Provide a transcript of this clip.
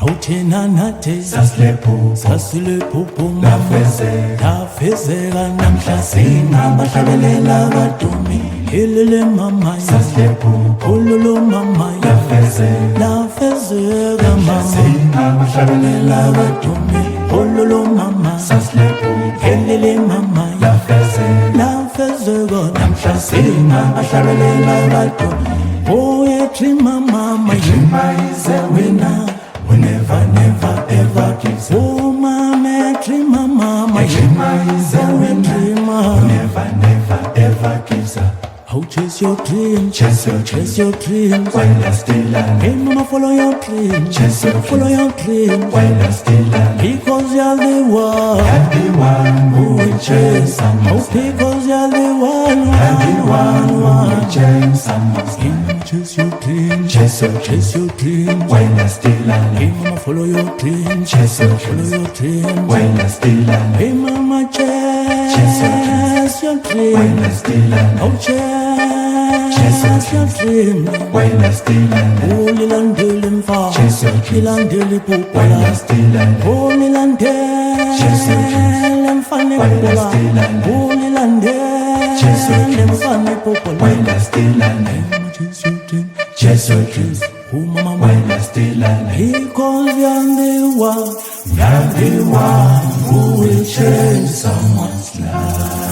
awuthena nathi sasilephupo sasilephupho lafezeka namhla singabahlabelela badumile elele mama sasilephupo ololo mama lafezeka mama singabahlabelela badumile ololo mama sasilephupo elele mama lafezeka namhla singabahlabelela badumile. poetry mama Dreamer is a winner who never ever gives up. oh mama dreamer mama Dreamer is a winner who never ever gives up. how chase your dream Chase your dream while you're still alive. hey mama follow your dream Chase your follow your dream while you're still alive. because you're the one You're the one who will change oh someone's life. because you're the one You're the one who will change someone's life. chase your dream Chase your dream while you're still hey alive. mama follow your dream Chase your follow your dream while you're still alive. hey mama Chase your dream while you're still alive. oh chase your dream While you're still alive. oh lilandele mfa Chase your dreams. lilandele While popola you're still alive. oh Chase your dreams. lilandele mfane While you're popola still alive. oh Chase your lilandele dreams. mfane popola While you're still alive. chase your dream Chase your dreams. oh mama While you're still alive. because you're the one You're the one who will change someone's life.